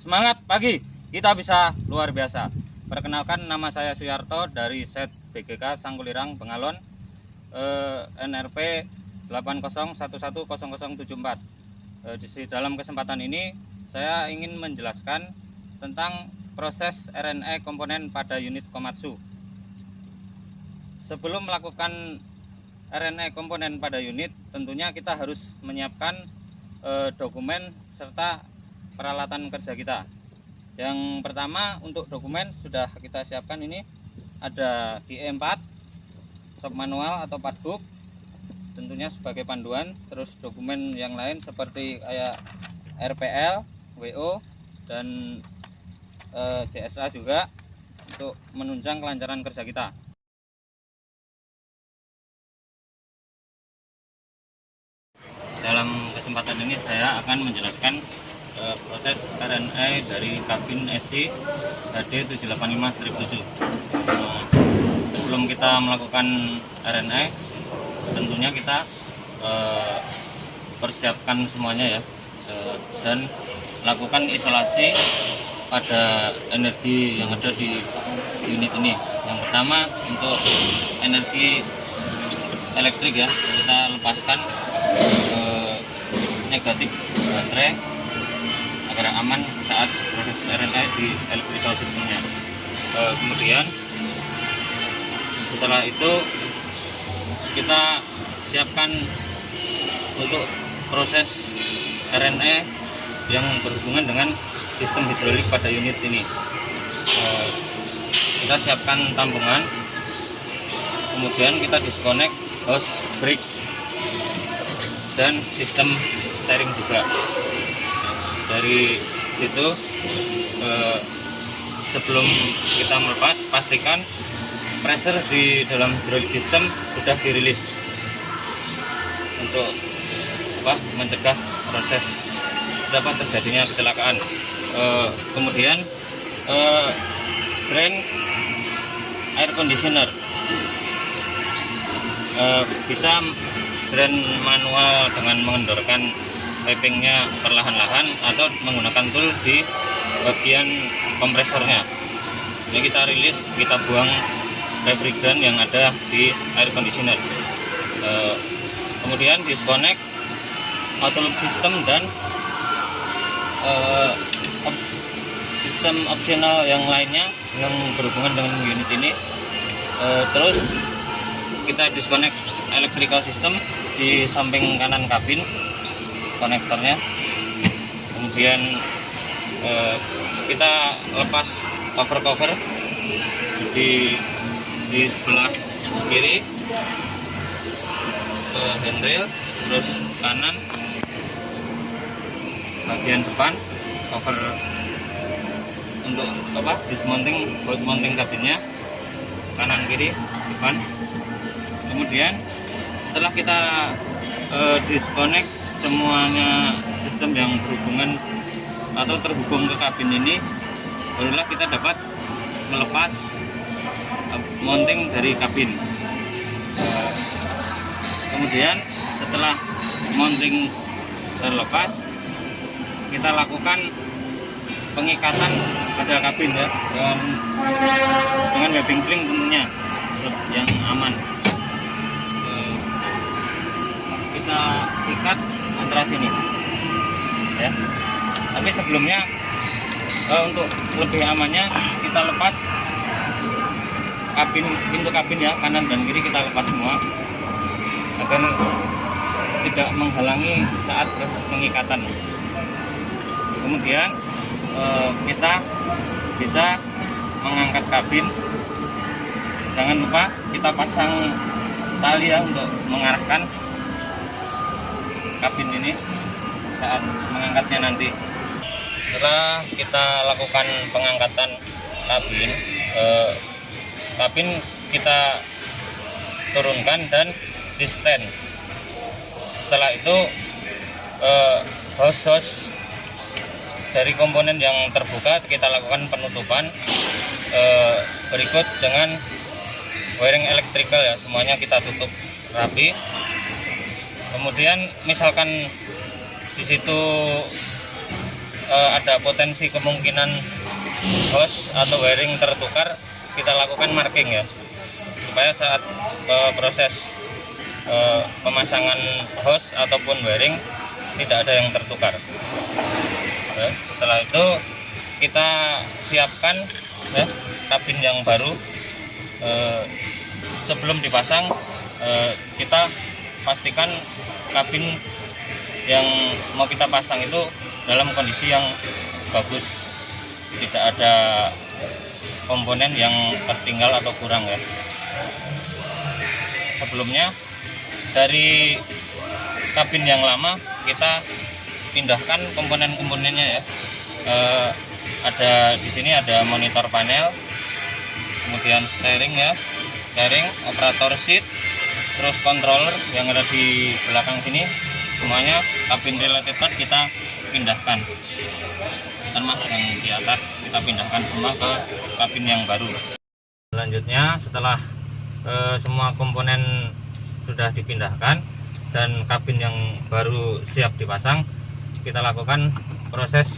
Semangat pagi, kita bisa luar biasa. Perkenalkan, nama saya Suyarto dari Set BGK Sangkulirang Bengalon, NRP 80110074. Di dalam kesempatan ini saya ingin menjelaskan tentang proses RNE komponen pada unit Komatsu. Sebelum melakukan RNE komponen pada unit, tentunya kita harus menyiapkan dokumen serta peralatan kerja kita. Yang pertama, untuk dokumen sudah kita siapkan, ini ada GE4, shop manual atau partbook tentunya sebagai panduan, terus dokumen yang lain seperti kayak RPL, WO, dan CSA juga untuk menunjang kelancaran kerja kita. Dalam kesempatan ini saya akan menjelaskan proses RNE dari kabin SC HD 785-7. Sebelum kita melakukan RNE, tentunya kita persiapkan semuanya ya, dan lakukan isolasi pada energi yang ada di unit ini. Yang pertama, untuk energi elektrik ya, kita lepaskan negatif baterai agar aman saat proses RNE di electrical systemnya. Kemudian setelah itu kita siapkan untuk proses RNE yang berhubungan dengan sistem hidrolik pada unit ini. Kita siapkan tambungan, kemudian kita disconnect hose brake dan sistem steering juga. Dari situ sebelum kita melepas, pastikan pressure di dalam hydraulic system sudah dirilis untuk mencegah proses dapat terjadinya kecelakaan. Kemudian drain air conditioner, bisa drain manual dengan mengendorkan pipingnya perlahan-lahan atau menggunakan tool di bagian kompresornya. Ini kita rilis, kita buang refrigeran yang ada di air conditioner. Kemudian disconnect autoloop system dan sistem opsional yang lainnya yang berhubungan dengan unit ini. Terus kita disconnect electrical system di samping kanan kabin, konektornya. Kemudian kita lepas cover di sebelah kiri, handrail, terus kanan bagian depan cover untuk dismounting, bolt mounting kabinnya, kanan kiri depan. Kemudian setelah kita disconnect semuanya sistem yang berhubungan atau terhubung ke kabin ini, barulah kita dapat melepas mounting dari kabin. Kemudian setelah mounting terlepas, kita lakukan pengikatan pada kabin ya, dengan webbing sling tentunya yang aman. Kita ikat antara sini ya. Tapi sebelumnya untuk lebih amannya kita lepas pintu kabin ya, kanan dan kiri kita lepas semua agar tidak menghalangi saat proses pengikatan. Kemudian kita bisa mengangkat kabin. Jangan lupa kita pasang tali ya untuk mengarahkan kabin ini saat mengangkatnya nanti. Setelah kita lakukan pengangkatan kabin kita turunkan dan di stand. Setelah itu hose dari komponen yang terbuka kita lakukan penutupan, berikut dengan wiring elektrikal ya, semuanya kita tutup rapi. Kemudian misalkan di situ ada potensi kemungkinan hose atau wiring tertukar, kita lakukan marking ya, supaya saat proses pemasangan hose ataupun wiring tidak ada yang tertukar. Ya, setelah itu kita siapkan ya, kabin yang baru. Sebelum dipasang, kita pastikan kabin yang mau kita pasang itu dalam kondisi yang bagus, tidak ada komponen yang tertinggal atau kurang ya. Sebelumnya dari kabin yang lama kita pindahkan komponen-komponennya ya. Ada di sini ada monitor panel, kemudian steering ya, steering, operator seat, terus controller yang ada di belakang sini, semuanya kabin related part kita pindahkan, termasuk yang di atas kita pindahkan semua ke kabin yang baru. Selanjutnya setelah semua komponen sudah dipindahkan dan kabin yang baru siap dipasang, kita lakukan proses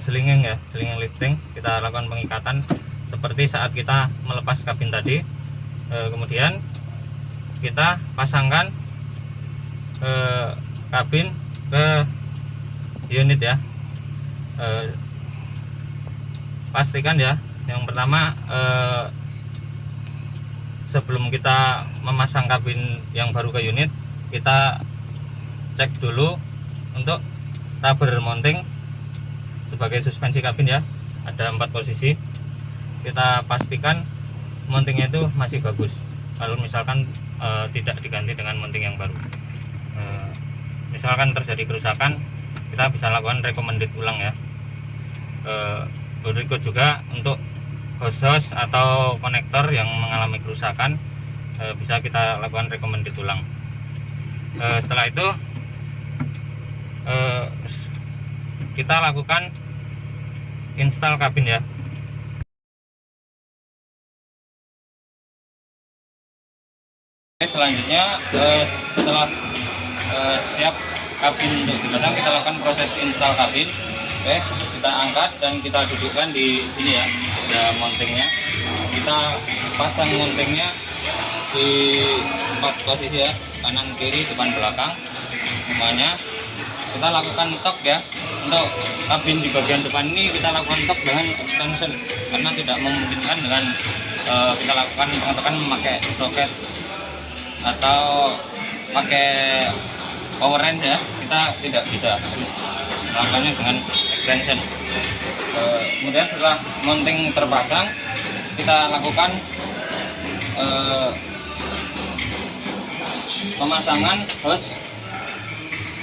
slinging ya, slinging lifting. Kita lakukan pengikatan seperti saat kita melepas kabin tadi. Kemudian kita pasangkan kabin ke unit ya. Pastikan ya, yang pertama sebelum kita memasang kabin yang baru ke unit, kita cek dulu untuk rubber mounting sebagai suspensi kabin ya. Ada 4 posisi, kita pastikan mountingnya itu masih bagus. Kalau misalkan tidak diganti dengan mounting yang baru, misalkan terjadi kerusakan, kita bisa lakukan recommended ulang ya. Berikut juga untuk hose atau konektor yang mengalami kerusakan, bisa kita lakukan recommended ulang. Setelah itu kita lakukan install kabin ya. Selanjutnya setelah siap kabin untuk dipasang, kita lakukan proses install kabin. Oke, kita angkat dan kita dudukkan di sini ya, ada mountingnya. Kita pasang mountingnya di 4 posisi ya, kanan kiri depan belakang semuanya. Kita lakukan tork ya. Untuk kabin di bagian depan ini kita lakukan tork dengan extension, karena tidak memungkinkan dengan kita lakukan pengetekan memakai soket atau pakai power wrench ya. Kita tidak bisa, melakukannya dengan extension. Kemudian setelah mounting terpasang, kita lakukan pemasangan hose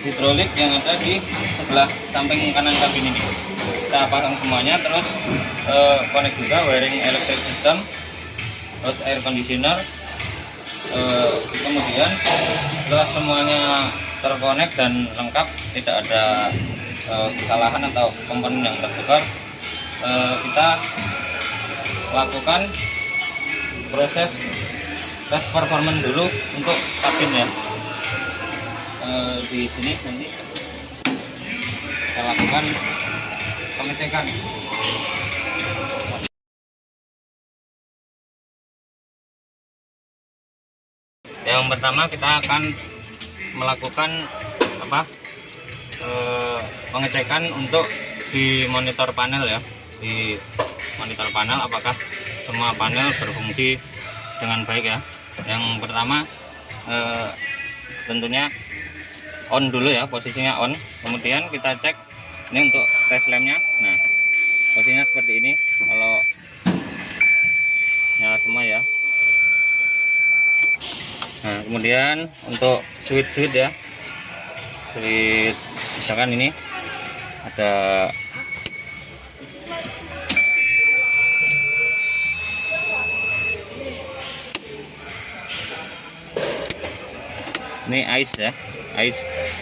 hidrolik yang ada di sebelah samping kanan kabin ini. Kita pasang semuanya, terus connect juga wiring electric system, hose air conditioner. Kemudian setelah semuanya terkonek dan lengkap, tidak ada kesalahan atau komponen yang tertukar, kita lakukan proses tes performance dulu untuk kabin ya. Di sini nanti kita lakukan pengecekan. Yang pertama kita akan melakukan pengecekan untuk di monitor panel ya. Di monitor panel apakah semua panel berfungsi dengan baik ya. Yang pertama tentunya on dulu ya, posisinya on. Kemudian kita cek ini untuk tes lamp-nya. Nah, posisinya seperti ini. Kalau nyala semua ya. Nah, kemudian untuk switch ya, switch misalkan ini ada ini ice ya, ice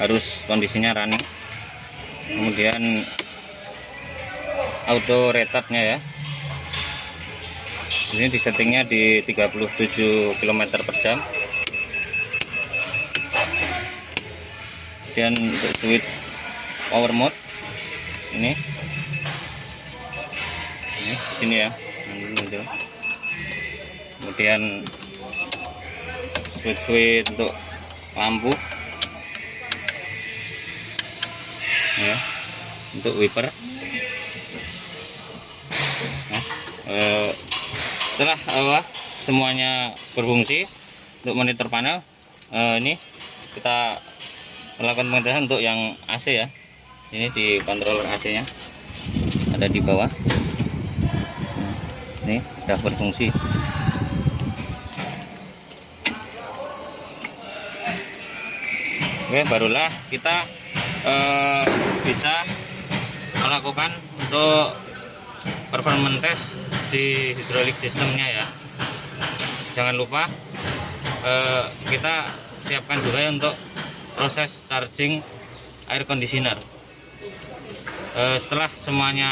harus kondisinya running. Kemudian auto retardnya ya, ini disettingnya di 37 km/jam. Kemudian untuk switch power mode ini di sini ya, itu. Kemudian switch untuk lampu ya, untuk wiper. Nah, setelah semuanya berfungsi, untuk monitor panel ini kita melakukan pengetesan untuk yang AC ya. Ini di controller AC nya ada di bawah. Ini sudah berfungsi. Oke, barulah kita bisa melakukan untuk performance test di hidrolik sistemnya ya. Jangan lupa kita siapkan juga ya untuk proses charging air conditioner. Setelah semuanya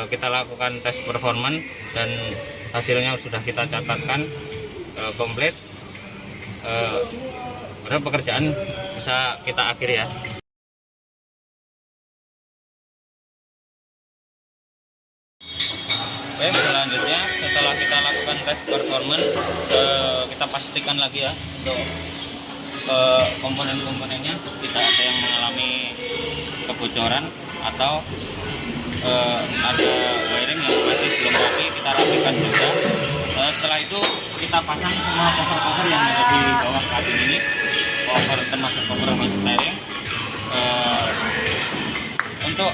kita lakukan tes performance dan hasilnya sudah kita catatkan komplit, pekerjaan bisa kita akhiri ya. Oke, selanjutnya setelah kita lakukan tes performance, kita pastikan lagi ya untuk komponen-komponennya tidak ada yang mengalami kebocoran atau ada wiring yang masih belum rapi, kita rapikan juga. Setelah itu kita pasang semua cover-cover yang ada di bawah kabin ini, cover termasuk cover steering, untuk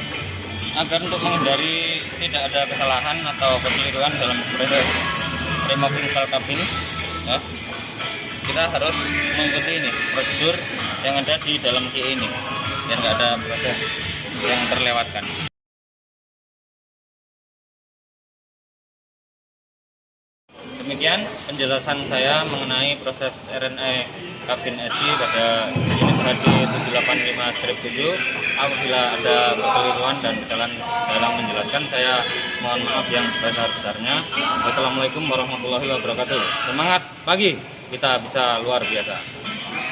menghindari tidak ada kesalahan atau kekeliruan dalam proses removing valve kabin ya. Kita harus mengikuti ini prosedur yang ada di dalam key ini biar nggak ada proses yang terlewatkan. Demikian penjelasan saya mengenai proses RNE kabin SI pada unit HD 785-7. Apabila ada kekeliruan dan kesalahan dalam menjelaskan, saya mohon maaf yang sebesar-besarnya. Wassalamualaikum warahmatullahi wabarakatuh. Semangat pagi, kita bisa luar biasa.